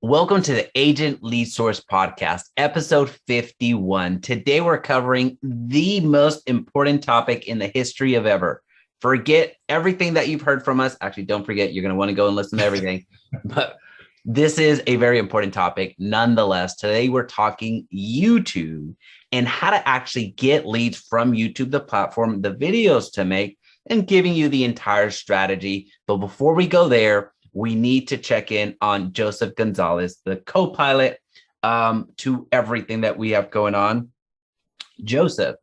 Welcome to the Agent Lead Source Podcast, episode 51. Today, we're covering the most important topic in the history of ever. Forget everything that you've heard from us. Actually, don't forget, you're going to want to go and listen to everything. But this is a very important topic. Nonetheless, today we're talking YouTube and how to actually get leads from YouTube, the platform, the videos to make, and giving you the entire strategy. But before we go there, we need to check in on Joseph Gonzalez, the co-pilot to everything that we have going on. Joseph,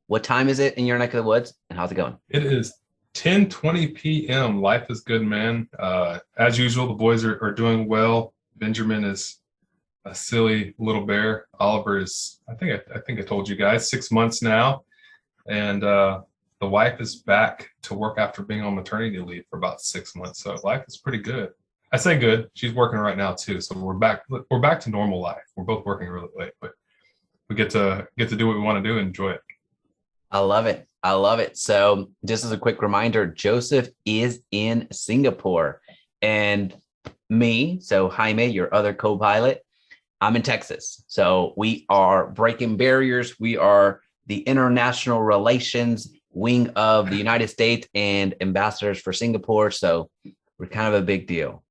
what time is it in your neck of the woods and how's it going? It is 10:20 p.m. Life is good, man. As usual, the boys are doing well. Benjamin is a silly little bear. Oliver is, I think I told you guys, 6 months now. And the wife is back to work after being on maternity leave for about 6 months. So life is pretty good. I say good. She's working right now too. So we're back to normal life. We're both working really late, but we get to do what we want to do and enjoy it. I love it. I love it. So just as a quick reminder, Joseph is in Singapore and me, so Jaime, your other co-pilot, I'm in Texas. So we are breaking barriers. We are the international relations wing of the United States and ambassadors for Singapore. So we're kind of a big deal.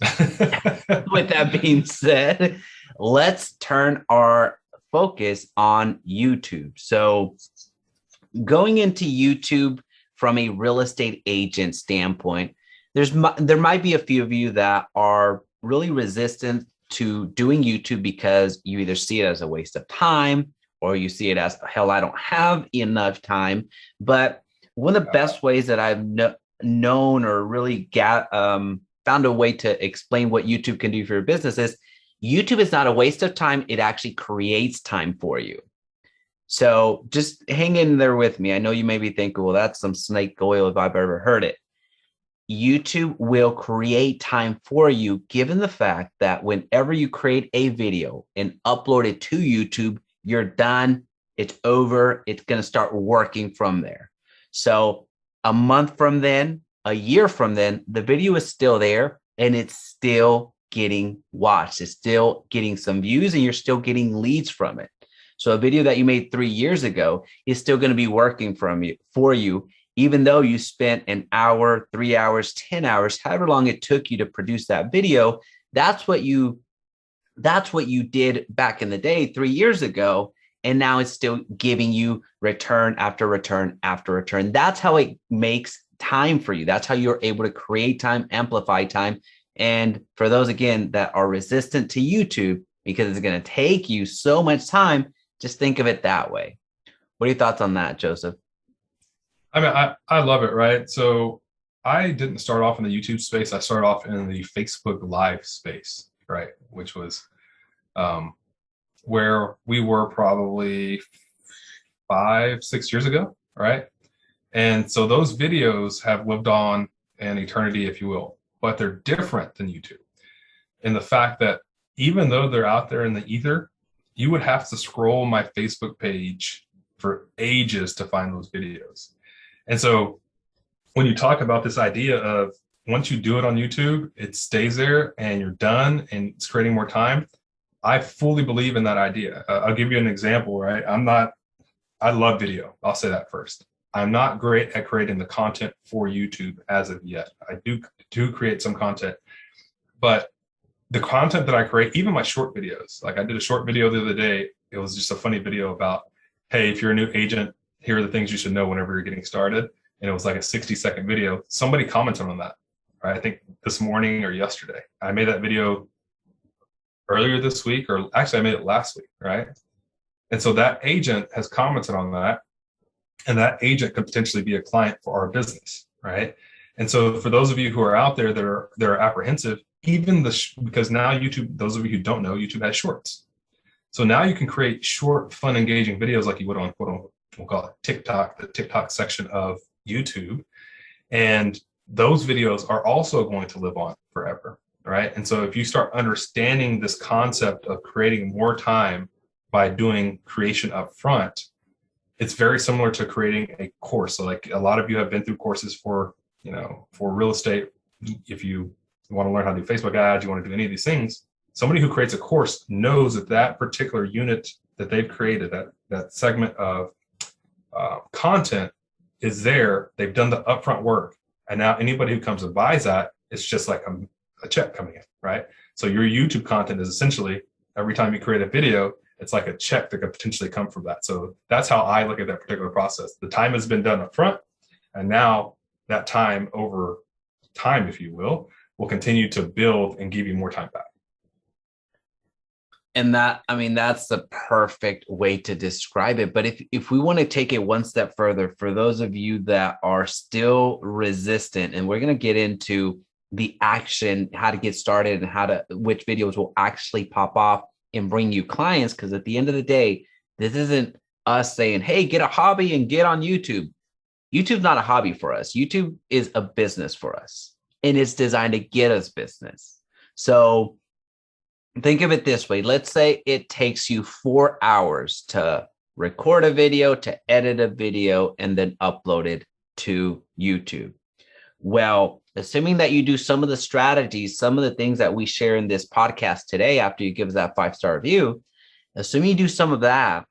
With that being said, let's turn our focus on YouTube. So going into YouTube from a real estate agent standpoint, there might be a few of you that are really resistant to doing YouTube because you either see it as a waste of time or you see it as, hell, I don't have enough time. But one of the best ways that I've known or really found a way to explain what YouTube can do for your business is YouTube is not a waste of time. It actually creates time for you. So just hang in there with me. I know you may be thinking, well, that's some snake oil if I've ever heard it. YouTube will create time for you, given the fact that whenever you create a video and upload it to YouTube, you're done. It's over. It's going to start working from there. So a month from then, a year from then, the video is still there and it's still getting watched. It's still getting some views and you're still getting leads from it. So a video that you made 3 years ago is still going to be working for you, even though you spent an hour, 3 hours, 10 hours, however long it took you to produce that video. That's what you did back in the day 3 years ago. And now it's still giving you return after return after return. That's how it makes time for you. That's how you're able to create time, amplify time. And for those, again, that are resistant to YouTube because it's going to take you so much time, just think of it that way. What are your thoughts on that, Joseph? I mean, I love it, right? So I didn't start off in the YouTube space. I started off in the Facebook Live space, right? Which was where we were probably 5-6 years ago, right? And so those videos have lived on an eternity, if you will, but they're different than YouTube in the fact that even though they're out there in the ether, you would have to scroll my Facebook page for ages to find those videos. And so when you talk about this idea of once you do it on YouTube, it stays there and you're done and it's creating more time, I fully believe in that idea. I'll give you an example, right? I love video. I'll say that first. I'm not great at creating the content for YouTube as of yet. I do create some content, but the content that I create, even my short videos, like I did a short video the other day. It was just a funny video about, hey, if you're a new agent, here are the things you should know whenever you're getting started. And it was like a 60-second video. Somebody commented on that, right? I think this morning or yesterday. I made that video earlier this week, or actually I made it last week, right? And so that agent has commented on that, and that agent could potentially be a client for our business, right? And so for those of you who are out there that are apprehensive, even because now YouTube, those of you who don't know, YouTube has shorts. So now you can create short, fun, engaging videos like you would on we'll call it TikTok, the TikTok section of YouTube. And those videos are also going to live on forever, right? And so if you start understanding this concept of creating more time by doing creation up front, it's very similar to creating a course. So like a lot of you have been through courses for real estate. If you you want to learn how to do Facebook ads, you want to do any of these things, somebody who creates a course knows that that particular unit that they've created, that segment of content is there. They've done the upfront work. And now anybody who comes and buys that, it's just like a check coming in, right? So your YouTube content is essentially, every time you create a video, it's like a check that could potentially come from that. So that's how I look at that particular process. The time has been done up front, and now that time over time, if you will continue to build and give you more time back. And that, I mean, that's the perfect way to describe it. But if we want to take it one step further, for those of you that are still resistant, and we're going to get into the action, how to get started, and which videos will actually pop off and bring you clients. Because at the end of the day, this isn't us saying, hey, get a hobby and get on YouTube. YouTube's not a hobby for us. YouTube is a business for us, and it's designed to get us business. So think of it this way. Let's say it takes you 4 hours to record a video, to edit a video, and then upload it to YouTube. Well, assuming that you do some of the strategies, some of the things that we share in this podcast today, after you give us that 5-star review, assuming you do some of that,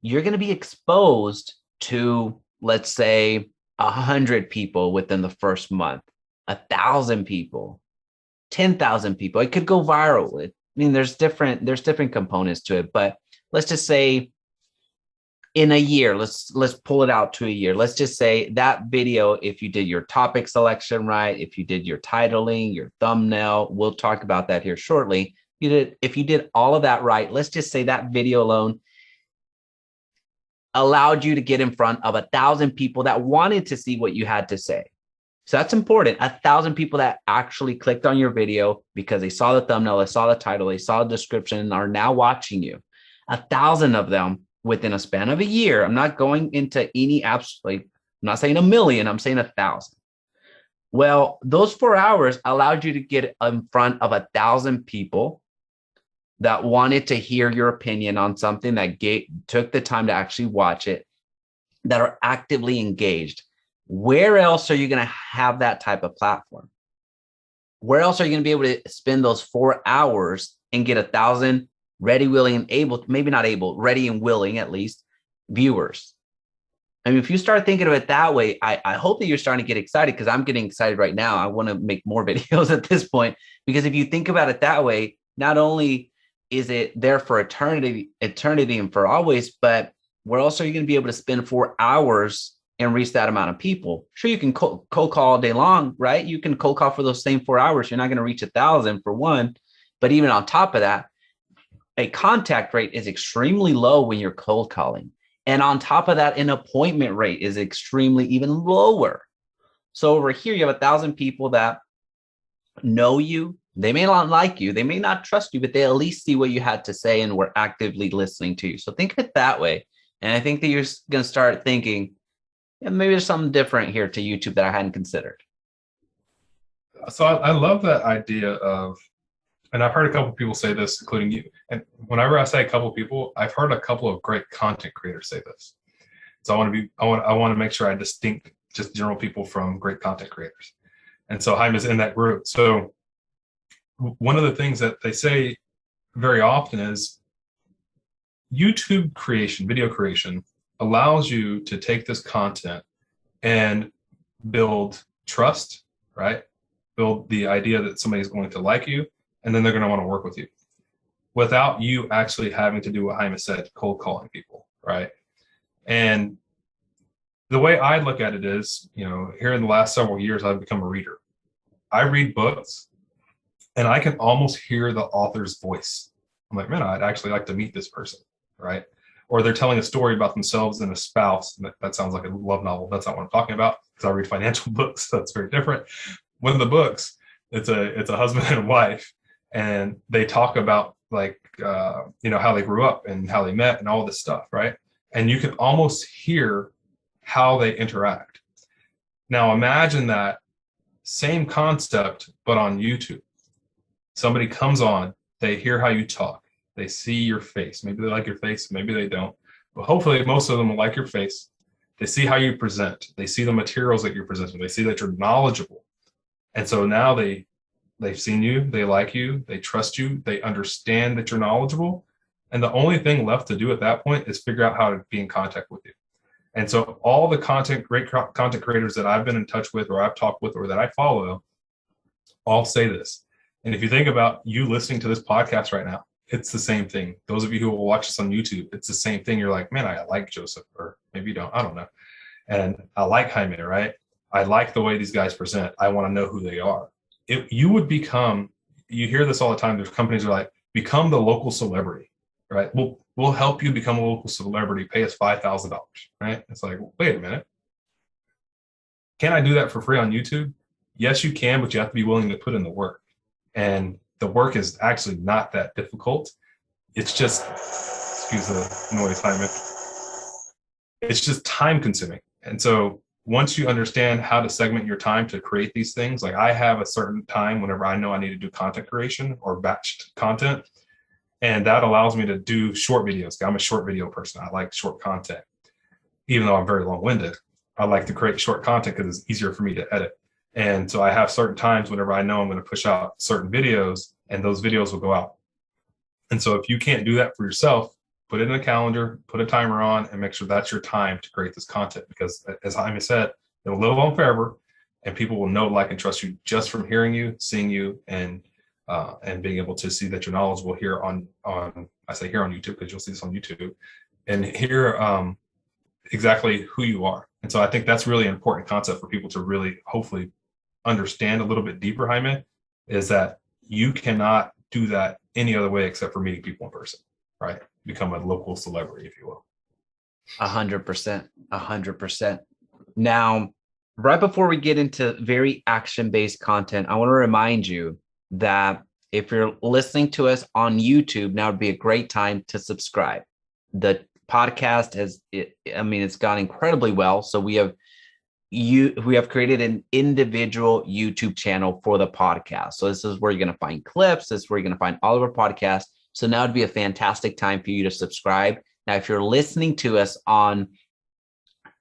you're going to be exposed to, let's say, 100 people within the first month, 1,000 people, 10,000 people. It could go viral. I mean, there's different components to it, but let's just say in a year, let's pull it out to a year. Let's just say that video, if you did your topic selection right, if you did your titling, your thumbnail, we'll talk about that here shortly. If you did all of that right, let's just say that video alone allowed you to get in front of 1,000 people that wanted to see what you had to say. So that's important. 1,000 people that actually clicked on your video because they saw the thumbnail, they saw the title, they saw the description, and are now watching you. 1,000 of them within a span of a year. I'm not going into any I'm not saying 1 million, I'm saying 1,000. Well, those 4 hours allowed you to get in front of 1,000 people that wanted to hear your opinion on something, that took the time to actually watch it, that are actively engaged. Where else are you going to have that type of platform? Where else are you going to be able to spend those 4 hours and get 1,000 ready, willing, and able, maybe not able, ready and willing, at least, viewers? I mean, if you start thinking of it that way, I hope that you're starting to get excited, because I'm getting excited right now. I want to make more videos at this point, because if you think about it that way, not only is it there for eternity and for always, but where else are you going to be able to spend 4 hours and reach that amount of people? Sure, you can cold call all day long, right? You can cold call for those same 4 hours. You're not going to reach 1,000 for one, but even on top of that, a contact rate is extremely low when you're cold calling. And on top of that, an appointment rate is extremely even lower. So over here, you have 1,000 people that know you. They may not like you, they may not trust you, but they at least see what you had to say and were actively listening to you. So think of it that way. And I think that you're going to start thinking, yeah, maybe there's something different here to YouTube that I hadn't considered. So I love that idea of, and I've heard a couple of people say this, including you. And whenever I say a couple of people, I've heard a couple of great content creators say this. So I want to make sure I distinct just general people from great content creators. And so Jaime is in that group. So one of the things that they say very often is YouTube creation, video creation, allows you to take this content and build trust, right? Build the idea that somebody's going to like you, and then they're going to want to work with you without you actually having to do what Jaime said, cold calling people, right? And the way I look at it is, here in the last several years, I've become a reader. I read books and I can almost hear the author's voice. I'm like, man, I'd actually like to meet this person, right? Or they're telling a story about themselves and a spouse. That sounds like a love novel. That's not what I'm talking about, because I read financial books. So that's very different. One of the books, it's a husband and wife, and they talk about how they grew up and how they met and all this stuff, right? And you can almost hear how they interact. Now imagine that same concept, but on YouTube. Somebody comes on, they hear how you talk, they see your face. Maybe they like your face, maybe they don't. But hopefully most of them will like your face. They see how you present. They see the materials that you're presenting. They see that you're knowledgeable. And so now they They've seen you, they like you, they trust you, they understand that you're knowledgeable. And the only thing left to do at that point is figure out how to be in contact with you. And so all the great content creators that I've been in touch with, or I've talked with, or that I follow, all say this. And if you think about you listening to this podcast right now, it's the same thing. Those of you who will watch this on YouTube, it's the same thing. You're like, man, I like Joseph, or maybe you don't, I don't know. And I like Jaime, right? I like the way these guys present. I want to know who they are. You would become, you hear this all the time. There's companies that are like, become the local celebrity, right? We'll help you become a local celebrity. Pay us $5,000, right? It's like, wait a minute. Can I do that for free on YouTube? Yes, you can, but you have to be willing to put in the work. And the work is actually not that difficult. It's just, excuse the noise, Jaime. It's just time consuming. And so once you understand how to segment your time to create these things, like I have a certain time whenever I know I need to do content creation or batched content. And that allows me to do short videos. I'm a short video person. I like short content. Even though I'm very long-winded, I like to create short content because it's easier for me to edit. And so I have certain times whenever I know I'm going to push out certain videos, and those videos will go out. And so if you can't do that for yourself, put it in a calendar, put a timer on, and make sure that's your time to create this content. Because as Jaime said, it'll live on forever, and people will know, like, and trust you just from hearing you, seeing you, and being able to see that you're knowledgeable here on I say here on YouTube because you'll see this on YouTube, and hear exactly who you are. And so I think that's really an important concept for people to really hopefully understand a little bit deeper, Jaime, is that you cannot do that any other way except for meeting people in person, right? Become a local celebrity, if you will. 100%, 100%. Now, right before we get into very action-based content, I want to remind you that if you're listening to us on YouTube, now would be a great time to subscribe. The podcast it's gone incredibly well. So we have created an individual YouTube channel for the podcast. So this is where you're going to find clips. This is where you're going to find all of our podcasts. So now would be a fantastic time for you to subscribe. Now, if you're listening to us on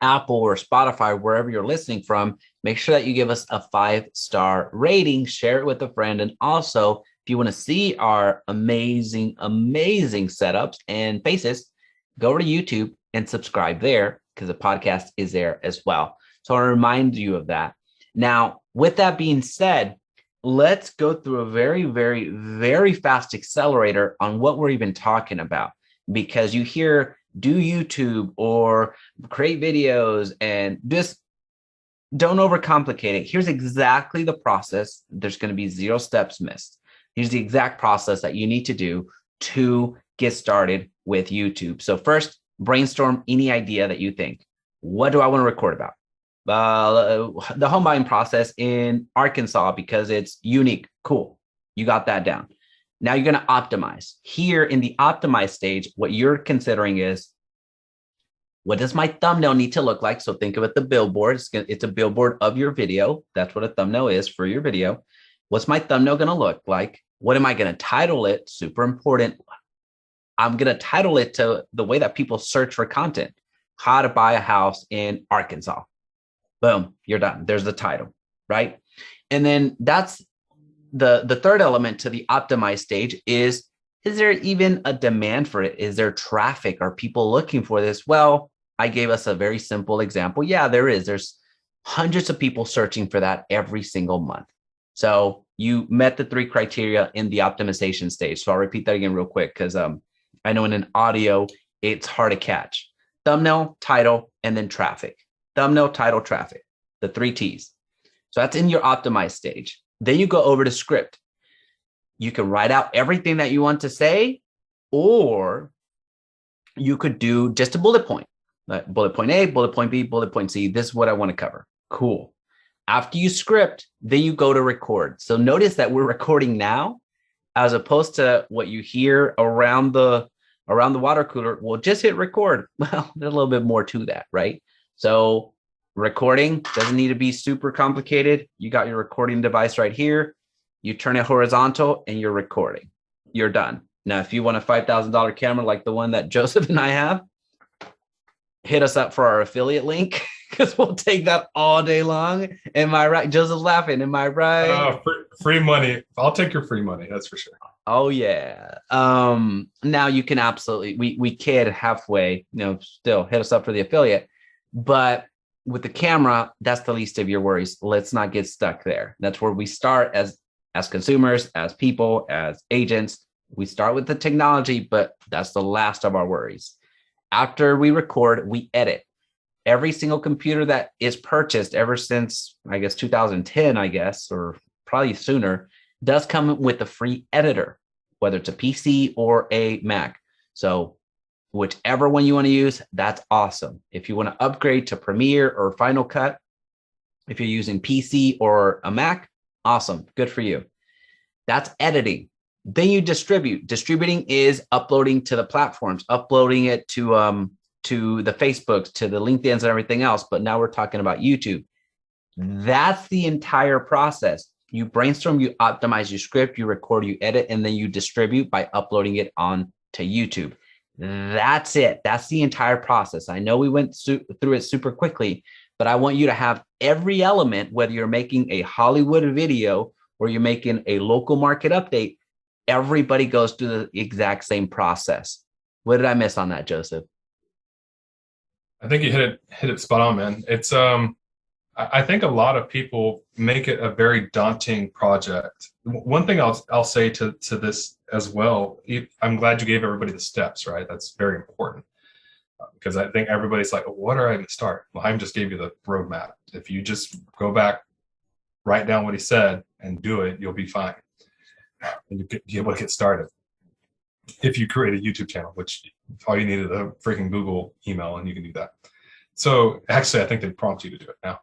Apple or Spotify, wherever you're listening from, make sure that you give us a 5-star rating, share it with a friend. And also, if you want to see our amazing, amazing setups and faces, go to YouTube and subscribe there because the podcast is there as well. So I'll remind you of that. Now, with that being said, let's go through a very, very, very fast accelerator on what we're even talking about, because you hear do YouTube or create videos and just don't overcomplicate it. Here's exactly the process. There's going to be 0 steps missed. Here's the exact process that you need to do to get started with YouTube. So first, brainstorm any idea that you think. What do I want to record about? The home buying process in Arkansas because it's unique. Cool. You got that down. Now you're going to optimize. Here in the optimize stage, what you're considering is, what does my thumbnail need to look like? So think of it, the billboard. It's a billboard of your video. That's what a thumbnail is for your video. What's my thumbnail going to look like? What am I going to title it? Super important. I'm going to title it to the way that people search for content. How to buy a house in Arkansas. Boom, you're done. There's the title, right? And then that's the third element to the optimize stage is there even a demand for it? Is there traffic? Are people looking for this? Well, I gave us a very simple example. Yeah, there is. There's hundreds of people searching for that every single month. So you met the 3 criteria in the optimization stage. So I'll repeat that again real quick because I know in an audio, it's hard to catch. Thumbnail, title, and then traffic. Thumbnail, title, traffic, the 3 T's. So that's in your optimized stage. Then you go over to script. You can write out everything that you want to say, or you could do just a bullet point. Like bullet point A, bullet point B, bullet point C. This is what I want to cover. Cool. After you script, then you go to record. So notice that we're recording now, as opposed to what you hear around the water cooler. Well, just hit record. Well, there's a little bit more to that, right? So recording doesn't need to be super complicated. You got your recording device right here. You turn it horizontal and you're recording. You're done. Now, if you want a $5,000 camera like the one that Joseph and I have, hit us up for our affiliate link Because we'll take that all day long. Am I right? Joseph's laughing. Am I right? Free money. I'll take your free money. That's for sure. Oh yeah. Now you can absolutely we kid halfway, still hit us up for the affiliate. But with the camera, that's the least of your worries. Let's not get stuck there. That's where we start as consumers, as people, as agents. We start with the technology, but that's the last of our worries. After we record, we edit. Every single computer that is purchased ever since, I guess, 2010, or probably sooner, does come with a free editor, whether it's a PC or a Mac. So whichever one you want to use, that's awesome. If you want to upgrade to Premiere or Final Cut, if you're using PC or a Mac, awesome. Good for you. That's editing. Then you distribute. Distributing is uploading to the platforms, uploading it to the Facebooks, to the LinkedIns and everything else. But now we're talking about YouTube. That's the entire process. You brainstorm, you optimize, you script, you record, you edit, and then you distribute by uploading it on to YouTube. That's it. That's the entire process. I know we went through it super quickly, but I want you to have every element, whether you're making a Hollywood video or you're making a local market update, everybody goes through the exact same process. What did I miss on that, Joseph? I think you hit it spot on, man. It's I think a lot of people make it a very daunting project. One thing I'll say to this as well, I'm glad you gave everybody the steps, right? That's very important, because I think everybody's like, what are I going to start? Well, I just gave you the roadmap. If you just go back, write down what he said and do it, you'll be fine. And you be able to get started. If you create a YouTube channel, which all you need is a freaking Google email and you can do that. So actually, I think they prompt you to do it now.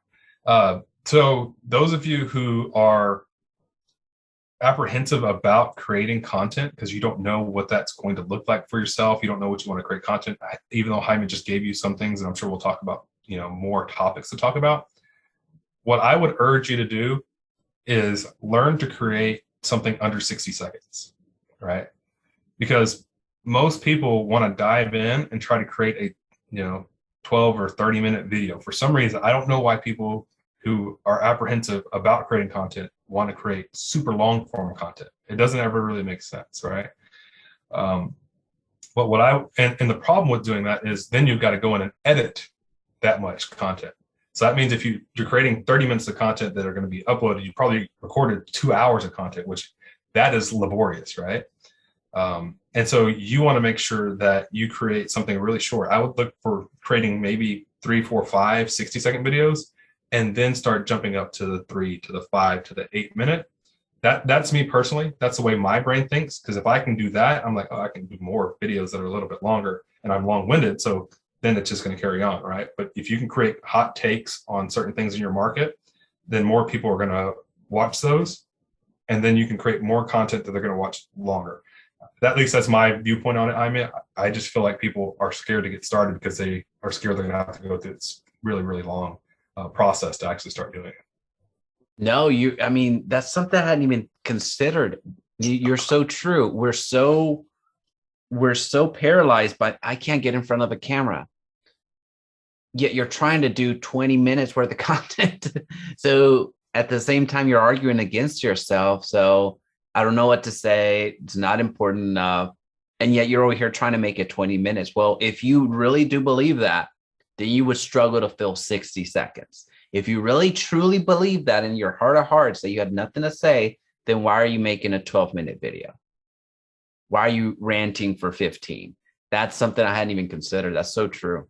So those of you who are apprehensive about creating content because you don't know what that's going to look like for yourself, you don't know what you want to create content, even though Jaime just gave you some things, and I'm sure we'll talk about, more topics to talk about. What I would urge you to do is learn to create something under 60 seconds, right? Because most people want to dive in and try to create a 12 or 30-minute video. For some reason, I don't know why people who are apprehensive about creating content want to create super long form content. It doesn't ever really make sense, right? But and the problem with doing that is then you've got to go in and edit that much content. So that means if you're creating 30 minutes of content that are going to be uploaded, you probably recorded 2 hours of content, which that is laborious, right? And so you want to make sure that you create something really short. I would look for creating maybe 3, 4, 5, 60-second videos, and then start jumping up to the 3, to the 5, to the 8-minute. That's me personally. That's the way my brain thinks. Because if I can do that, I'm like, oh, I can do more videos that are a little bit longer, and I'm long-winded. So then it's just going to carry on, right? But if you can create hot takes on certain things in your market, then more people are going to watch those, and then you can create more content that they're going to watch longer. At least that's my viewpoint on it. I just feel like people are scared to get started because they are scared they're going to have to go through this really, really long process to actually start doing it. No, that's something I hadn't even considered. You're so true. We're so paralyzed by, I can't get in front of a camera. Yet you're trying to do 20 minutes worth of content. So at the same time, you're arguing against yourself. So I don't know what to say. It's not important enough. And yet you're over here trying to make it 20 minutes. Well, if you really do believe that, then you would struggle to fill 60 seconds. If you really truly believe that in your heart of hearts that you had nothing to say, then why are you making a 12-minute video? Why are you ranting for 15? That's something I hadn't even considered. That's so true.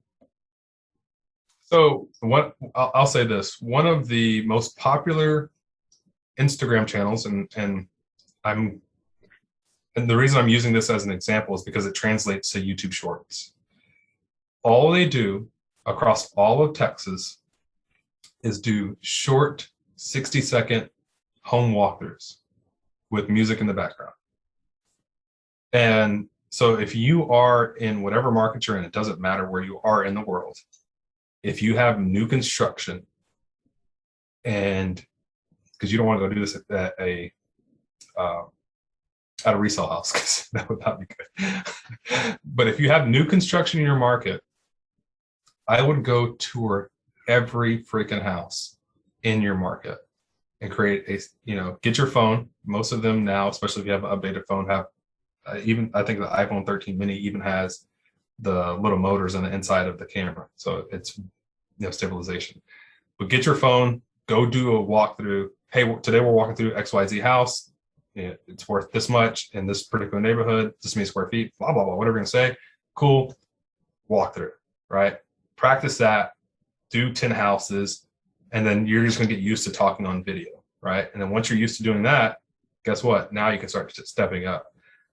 So I'll say this, one of the most popular Instagram channels, and the reason I'm using this as an example is because it translates to YouTube Shorts. All they do across all of Texas is do short 60-second home walkthroughs with music in the background. And so if you are in whatever market you're in, it doesn't matter where you are in the world. If you have new construction, and because you don't want to go do this at a resale house, because that would not be good. But if you have new construction in your market, I would go tour every freaking house in your market and create get your phone. Most of them now, especially if you have an updated phone, have even I think the iPhone 13 mini even has the little motors on the inside of the camera. So it's stabilization. But get your phone, go do a walkthrough. Hey, today we're walking through XYZ house. It's worth this much in this particular neighborhood, this many square feet, blah, blah, blah, whatever you're gonna say. Cool, walkthrough, right? Practice that, do 10 houses, and then you're just gonna get used to talking on video, right? And then once you're used to doing that, guess what? Now you can start stepping up.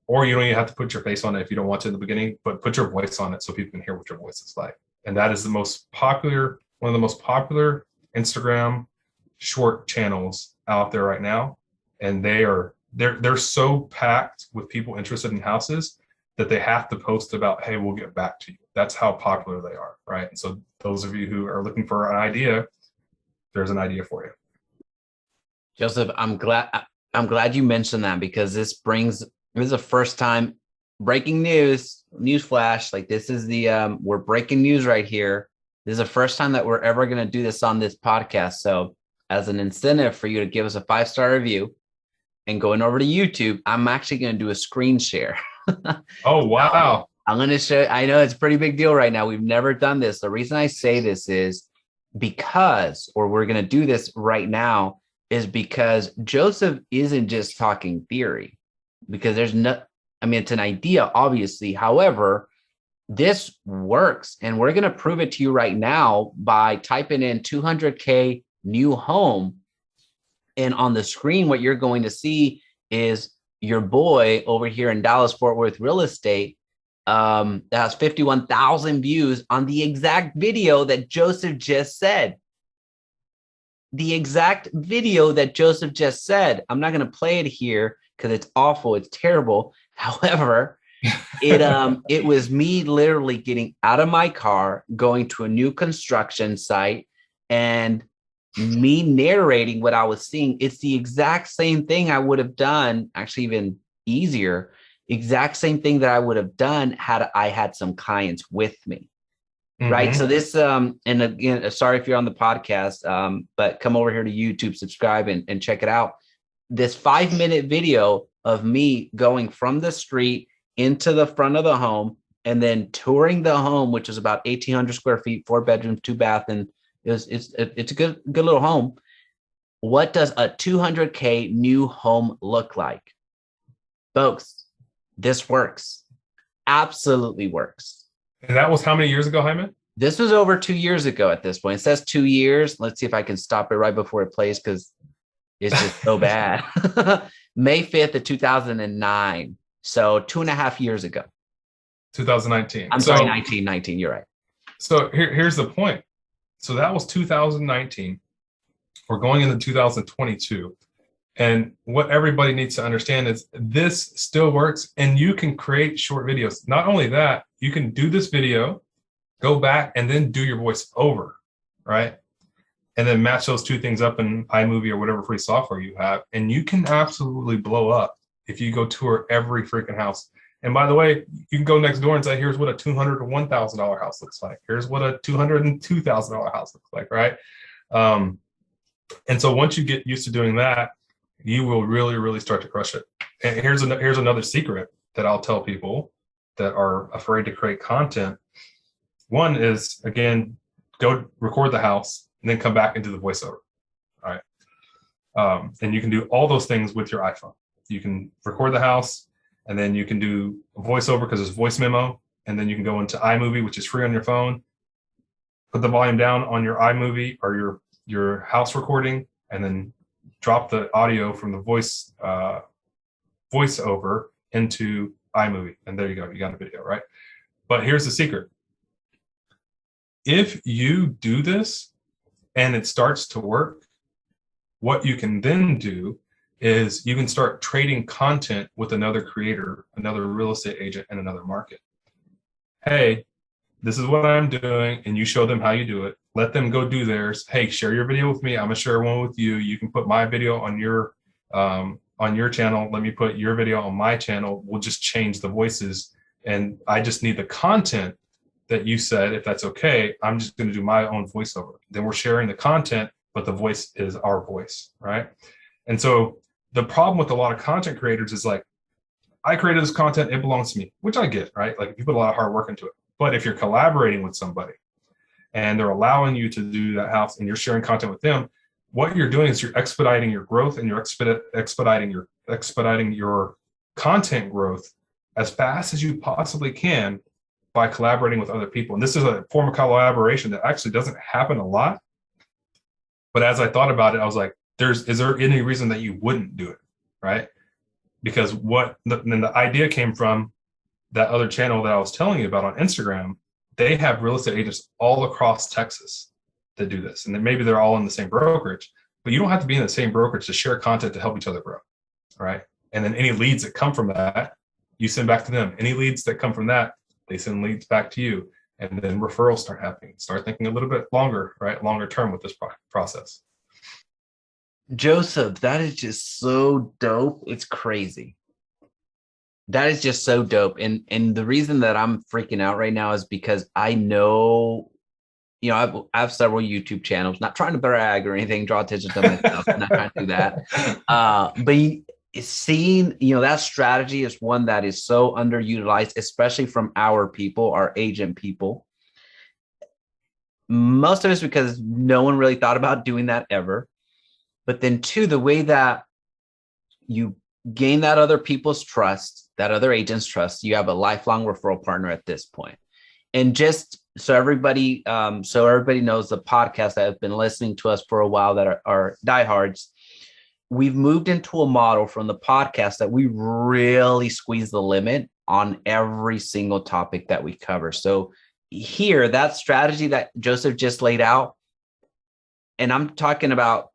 Or you don't even have to put your face on it if you don't want to in the beginning, but put your voice on it so people can hear what your voice is like. And that is the most popular, one of the most popular Instagram short channels out there right now. And they're so packed with people interested in houses that they have to post about, hey, we'll get back to you. That's how popular they are, right? And so those of you who are looking for an idea, there's an idea for you. Joseph, I'm glad you mentioned that, because this is the first time, breaking news flash, like this is the we're breaking news right here. This is the first time that we're ever going to do this on this podcast. So as an incentive for you to give us a 5-star review and going over to YouTube, I'm actually going to do a screen share. Oh, wow. I'm going to show, I know it's a pretty big deal right now. We've never done this. The reason I say this is because, or we're going to do this right now, is because Joseph isn't just talking theory, because there's no, I mean, it's an idea, obviously. However, this works, and we're going to prove it to you right now by typing in 200K new home. And on the screen, what you're going to see is your boy over here in Dallas, Fort Worth real estate that has 51,000 views on the exact video that Joseph just said. The exact video that Joseph just said. I'm not going to play it here because it's awful. It's terrible. However, it was me literally getting out of my car, going to a new construction site, and me narrating what I was seeing. It's the exact same thing I would have done, actually even easier, exact same thing that I would have done had I had some clients with me. Mm-hmm. Right. So this, and again, sorry if you're on the podcast, but come over here to YouTube, subscribe and check it out. This 5-minute video of me going from the street into the front of the home and then touring the home, which is about 1,800 square feet, 4 bedrooms, 2 bath, and it's a good little home. What does a 200K new home look like? Folks, this works. Absolutely works. And that was how many years ago, Jaime? This was over 2 years ago at this point. It says 2 years. Let's see if I can stop it right before it plays, because it's just so bad. May 5th of 2009. So 2.5 years ago. 2019. I'm sorry, 19. You're right. So here's the point. So that was 2019. We're going into 2022. And what everybody needs to understand is this still works, and you can create short videos. Not only that, you can do this video, go back, and then do your voice over, right? And then match those two things up in iMovie or whatever free software you have. And you can absolutely blow up if you go tour every freaking house. And by the way, you can go next door and say, here's what a $200,000 to $1,000 house looks like. Here's what a $202,000 house looks like, right? And so once you get used to doing that, you will really, really start to crush it. And here's another secret that I'll tell people that are afraid to create content. One is, again, go record the house and then come back into the voiceover. All right. And you can do all those things with your iPhone. You can record the house, and then you can do a voiceover because it's voice memo. And then you can go into iMovie, which is free on your phone, put the volume down on your iMovie or your house recording, and then drop the audio from the voiceover into iMovie. And there you go. You got a video, right? But here's the secret. If you do this and it starts to work, what you can then do is you can start trading content with another creator, another real estate agent, and another market. Hey, this is what I'm doing, and you show them how you do it. Let them go do theirs. Hey, share your video with me. I'm gonna share one with you. You can put my video on your channel. Let me put your video on my channel. We'll just change the voices, and I just need the content that you said, if that's okay, I'm just going to do my own voiceover. Then we're sharing the content, but the voice is our voice, right? And so the problem with a lot of content creators is like, I created this content, it belongs to me, which I get, right? Like, you put a lot of hard work into it. But if you're collaborating with somebody and they're allowing you to do that house and you're sharing content with them, what you're doing is you're expediting your growth, and you're expediting your content growth as fast as you possibly can by collaborating with other people. And this is a form of collaboration that actually doesn't happen a lot. But as I thought about it, I was like, is there any reason that you wouldn't do it, right? Because then the idea came from that other channel that I was telling you about on Instagram. They have real estate agents all across Texas that do this. And then maybe they're all in the same brokerage, but you don't have to be in the same brokerage to share content to help each other grow, right? And then any leads that come from that, you send back to them. Any leads that come from that, they send leads back to you. And then referrals start happening. Start thinking a little bit longer, right? Longer term with this process. Joseph, that is just so dope. It's crazy. That is just so dope. And the reason that I'm freaking out right now is because I know, I have several YouTube channels, not trying to brag or anything, draw attention to myself, not trying to do that. But seeing, that strategy is one that is so underutilized, especially from our people, our agent people. Most of it's because no one really thought about doing that ever. But then two, the way that you gain that other people's trust, that other agent's trust, you have a lifelong referral partner at this point. And just so everybody knows, the podcast that has been listening to us for a while that are diehards, we've moved into a model from the podcast that we really squeeze the limit on every single topic that we cover. So here, that strategy that Joseph just laid out, and I'm talking about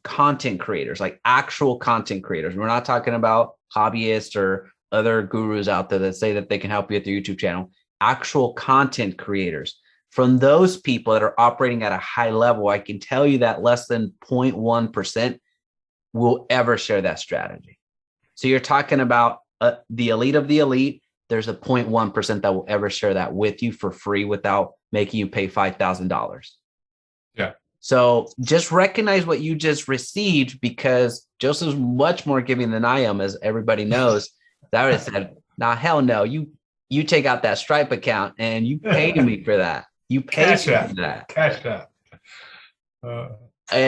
content creators, like actual content creators. We're not talking about hobbyists or other gurus out there that say that they can help you with your YouTube channel. Actual content creators. From those people that are operating at a high level, I can tell you that less than 0.1% will ever share that strategy. So you're talking about the elite of the elite. There's a 0.1% that will ever share that with you for free without making you pay $5,000. Yeah. So just recognize what you just received, because Joseph's much more giving than I am, as everybody knows. That would have said, nah, hell no. You take out that Stripe account and you pay me for that. You pay me for that. Cash out.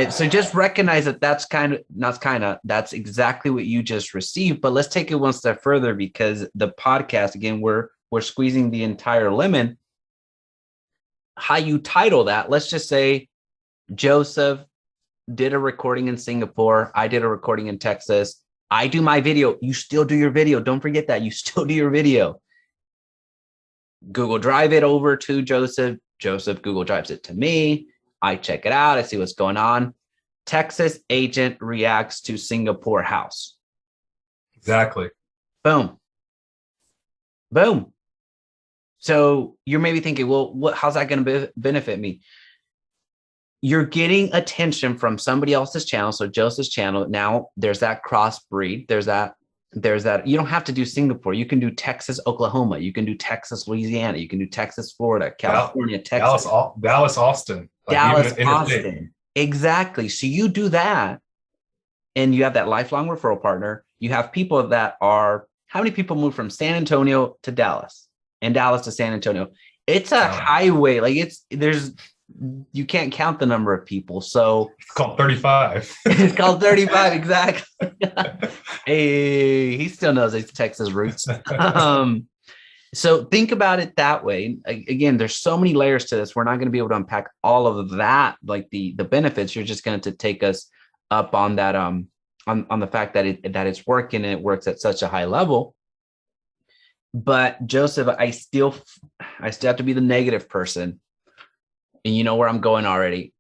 So just recognize that that's exactly what you just received. But let's take it one step further, because the podcast, again, we're squeezing the entire lemon. How you title that? Let's just say Joseph did a recording in Singapore. I did a recording in Texas. I do my video. You still do your video. Don't forget that. You still do your video. Google Drive it over to Joseph. Joseph Google Drives it to me. I check it out. I see what's going on. Texas agent reacts to Singapore house. Exactly. Boom. Boom. So you're maybe thinking, well, how's that going to benefit me? You're getting attention from somebody else's channel. So Joseph's channel. Now there's that crossbreed. There's that. You don't have to do Singapore. You can do Texas, Oklahoma. You can do Texas, Louisiana. You can do Texas, Florida, California, Texas. Dallas, Austin. Dallas, Austin. Exactly. So you do that, and you have that lifelong referral partner. You have people that are, how many people move from San Antonio to Dallas and Dallas to San Antonio? It's a highway. Like you can't count the number of people. So it's called 35. It's called 35. Exactly. Hey, he still knows his Texas roots. So think about it that way. Again, there's so many layers to this. We're not going to be able to unpack all of that, like the benefits. You're just going to take us up on that, on the fact that it's working, and it works at such a high level. But Joseph, I still have to be the negative person. And you know where I'm going already.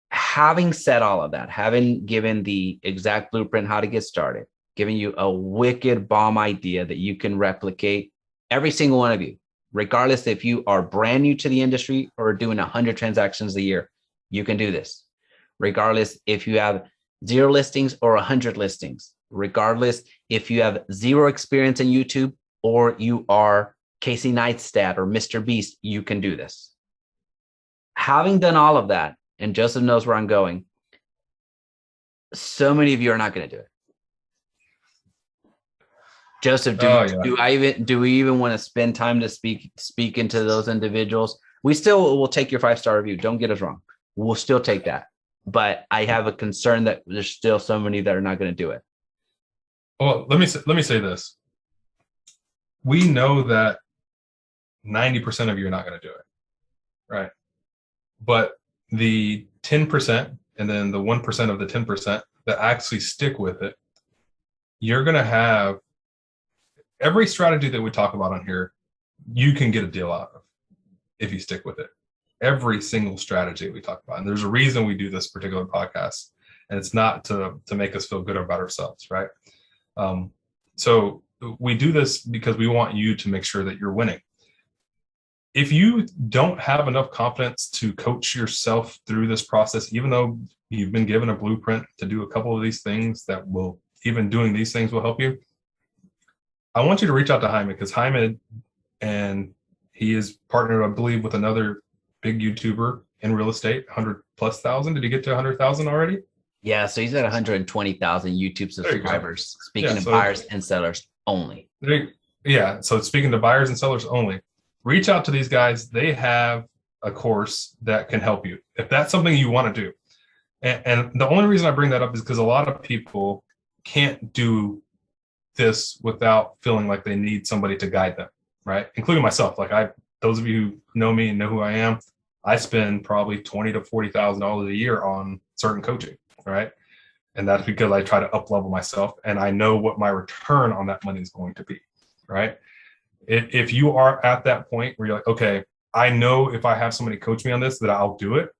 Having said all of that, having given the exact blueprint how to get started, giving you a wicked bomb idea that you can replicate, every single one of you, regardless if you are brand new to the industry or doing 100 transactions a year, you can do this. Regardless if you have 0 listings or 100 listings, regardless if you have 0 experience in YouTube or you are Casey Neistat or Mr. Beast, you can do this. Having done all of that, and Joseph knows where I'm going, so many of you are not going to do it. Joseph, do we even want to spend time to speak into those individuals? We still will take your 5-star review. Don't get us wrong. We'll still take that. But I have a concern that there's still so many that are not going to do it. Well, let me say this. We know that 90% of you are not going to do it, right? But the 10% and then the 1% of the 10% that actually stick with it, you're going to have every strategy that we talk about on here, you can get a deal out of if you stick with it. Every single strategy we talk about. And there's a reason we do this particular podcast, and it's not to make us feel good about ourselves, right? So we do this because we want you to make sure that you're winning. If you don't have enough confidence to coach yourself through this process, even though you've been given a blueprint to do a couple of these things that will, even doing these things will help you, I want you to reach out to Jaime, because Jaime, and he is partnered, I believe, with another big YouTuber in real estate, 100,000+. Did he get to 100,000 already? Yeah, so he's at 120,000 YouTube subscribers. Speaking to buyers and sellers only. Yeah, so speaking to buyers and sellers only. Reach out to these guys. They have a course that can help you if that's something you want to do. And the only reason I bring that up is because a lot of people can't do this without feeling like they need somebody to guide them, right? Including myself. Like those of you who know me and know who I am, I spend probably $20,000 to $40,000 a year on certain coaching, right? And that's because I try to up level myself, and I know what my return on that money is going to be, right? If you are at that point where you're like, okay, I know if I have somebody coach me on this that I'll do it,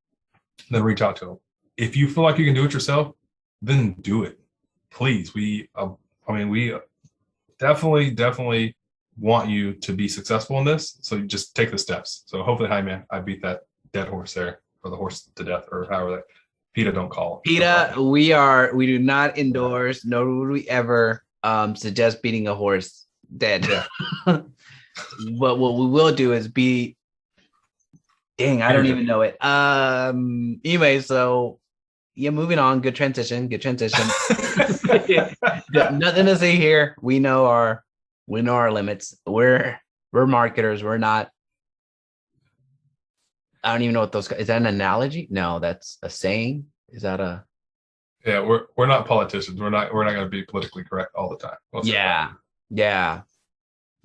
then reach out to them. If you feel like you can do it yourself, then do it, please. We definitely want you to be successful in this. So you just take the steps. So hopefully, Jaime, I beat that dead horse there, or the horse to death, or however that. PETA don't call. PETA, we do not endorse, nor would we ever suggest beating a horse dead. Yeah. But what we will do is I don't even know it. Anyway, so yeah, moving on. Good transition. Nothing to say here. We know our limits. We're marketers. We're not. I don't even know what those. Is that an analogy? No, that's a saying. Is that a? Yeah, we're not politicians. We're not going to be politically correct all the time. Yeah.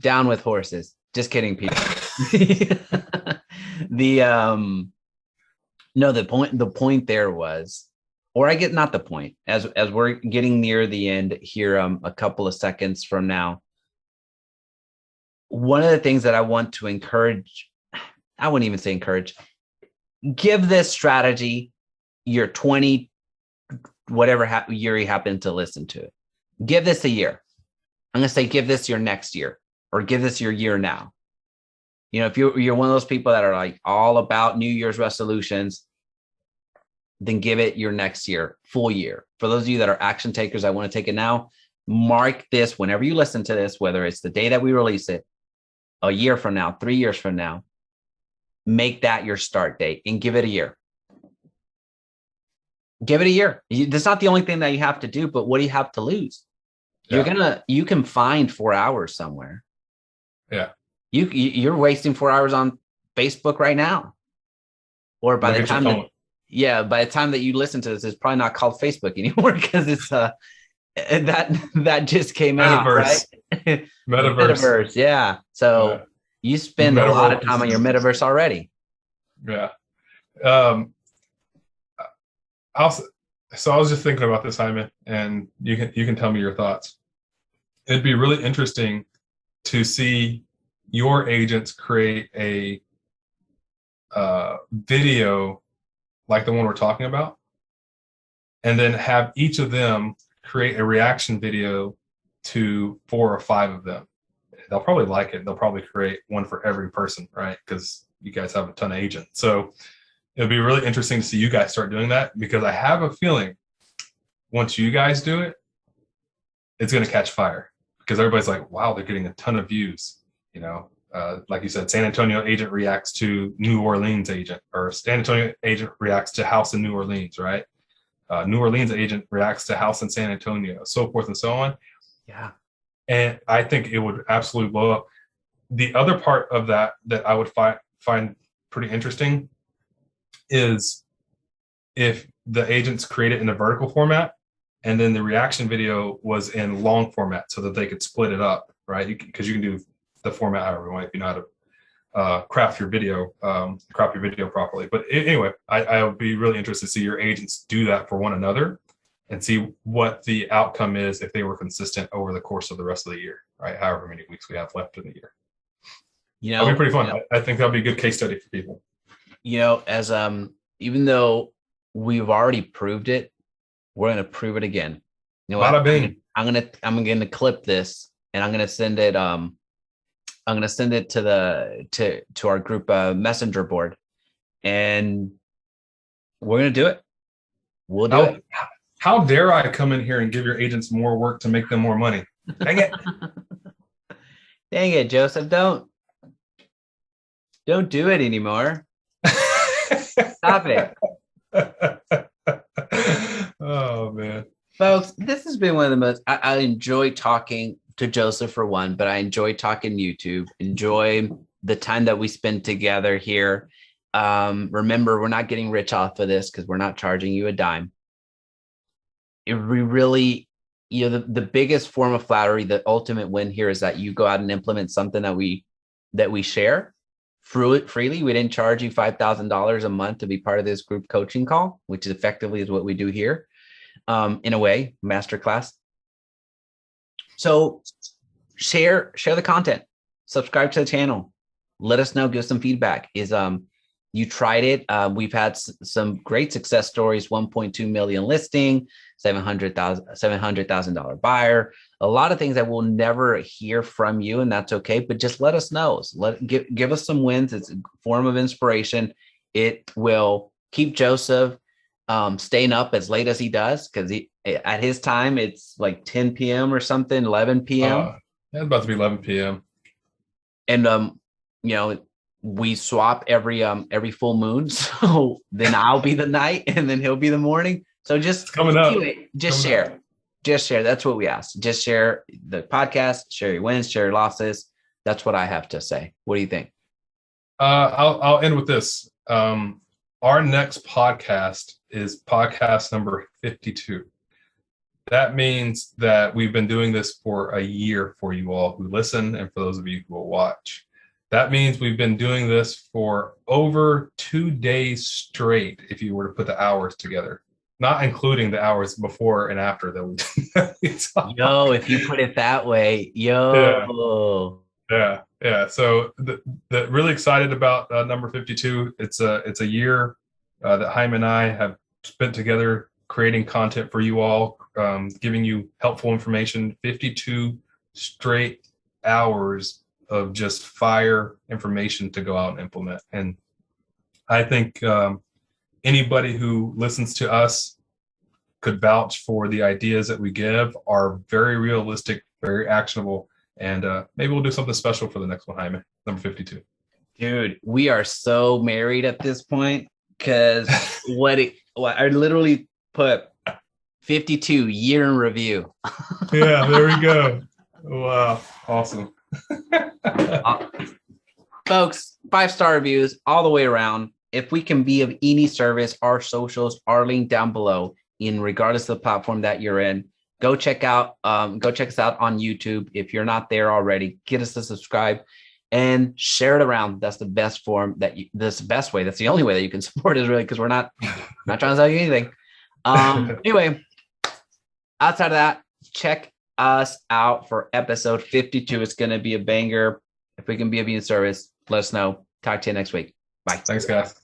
Down with horses. Just kidding, people. The point there was, or I get not the point, as we're getting near the end here, a couple of seconds from now. One of the things that I want to encourage, I wouldn't even say encourage, give this strategy your 20, whatever year you happen to listen to it. Give this a year. I'm going to say give this your next year, or give this your year now. You know, if you're one of those people that are like all about New Year's resolutions, then give it your next year, full year. For those of you that are action takers, I want to take it now. Mark this whenever you listen to this, whether it's the day that we release it, a year from now, 3 years from now, make that your start date and give it a year. Give it a year. That's not the only thing that you have to do, but what do you have to lose? Yeah. You can find 4 hours somewhere. Yeah. You're wasting 4 hours on Facebook right now. Or by the time that you listen to this, it's probably not called Facebook anymore, because it's that just came out, right? Metaverse. Yeah. So you spend a lot of time on your metaverse already. Yeah. So I was just thinking about this, Jaime, and you can tell me your thoughts. It'd be really interesting to see your agents create a video like the one we're talking about, and then have each of them create a reaction video to 4 or 5 of them. They'll probably like it. They'll probably create one for every person, right? Because you guys have a ton of agents. So it'll be really interesting to see you guys start doing that, because I have a feeling once you guys do it, it's going to catch fire, because everybody's like, wow, they're getting a ton of views, you know, Like you said, San Antonio agent reacts to New Orleans agent, or San Antonio agent reacts to house in New Orleans, right? New Orleans agent reacts to house in San Antonio, so forth and so on. Yeah. And I think it would absolutely blow up. The other part of that I would find pretty interesting is if the agents create it in a vertical format and then the reaction video was in long format so that they could split it up, right? Because you can do the format however you want if you know how to crop your video properly. But anyway, I would be really interested to see your agents do that for one another and see what the outcome is if they were consistent over the course of the rest of the year, right? However many weeks we have left in the year. You know, That'll be pretty fun. I think that'll be a good case study for people. You know, as even though we've already proved it, we're gonna prove it again. You know what? Bada bing. I'm gonna clip this and I'm gonna send it to our group messenger board, and we're gonna do it. We'll do it. How dare I come in here and give your agents more work to make them more money? Dang it. Dang it, Joseph. Don't do it anymore. Stop it. Oh man. Folks, this has been one of the most, I enjoy talking to Joseph for one, but I enjoy talking YouTube, enjoy the time that we spend together here. Remember, we're not getting rich off of this because we're not charging you a dime. We really, you know, the biggest form of flattery, the ultimate win here is that you go out and implement something that we share freely. We didn't charge you $5,000 a month to be part of this group coaching call, which is effectively is what we do here. In a way, masterclass. So share the content, subscribe to the channel, let us know, give some feedback. You tried it. We've had some great success stories, 1.2 million listing, $700,000 buyer, a lot of things that we'll never hear from you, and that's okay, but just let us know. Give us some wins. It's a form of inspiration. It will keep Joseph staying up as late as he does, because at his time it's like 10 p.m. or something, 11 p.m. It's about to be 11 p.m. And you know, we swap every full moon. So then I'll be the night and then he'll be the morning. So just coming up. Just share. That's what we ask. Just share the podcast, share your wins, share your losses. That's what I have to say. What do you think? I'll end with this. Our next podcast is podcast number 52. That means that we've been doing this for a year for you all who listen and for those of you who will watch. That means we've been doing this for over 2 days straight, if you were to put the hours together, not including the hours before and after that we talk. Yo, if you put it that way, yo. Yeah. So really excited about number 52. It's a year that Jaime and I have spent together creating content for you all, giving you helpful information, 52 straight hours of just fire information to go out and implement. And I think anybody who listens to us could vouch for the ideas that we give are very realistic, very actionable, and maybe we'll do something special for the next one, Jaime, number 52. Dude, we are so married at this point, because I literally put 52 year in review. Yeah, there we go. Wow, awesome. Folks, 5-star reviews all the way around. If we can be of any service, our socials are linked down below, in regardless of the platform that you're in. Go check us out on YouTube. If you're not there already, get us to subscribe and share it around. That's the best form that's the best way. That's the only way that you can support us, really, because we're not trying to sell you anything. Anyway, outside of that, check us out for episode 52. It's going to be a banger. If we can be of any service, let us know. Talk to you next week. Bye. Thanks, guys.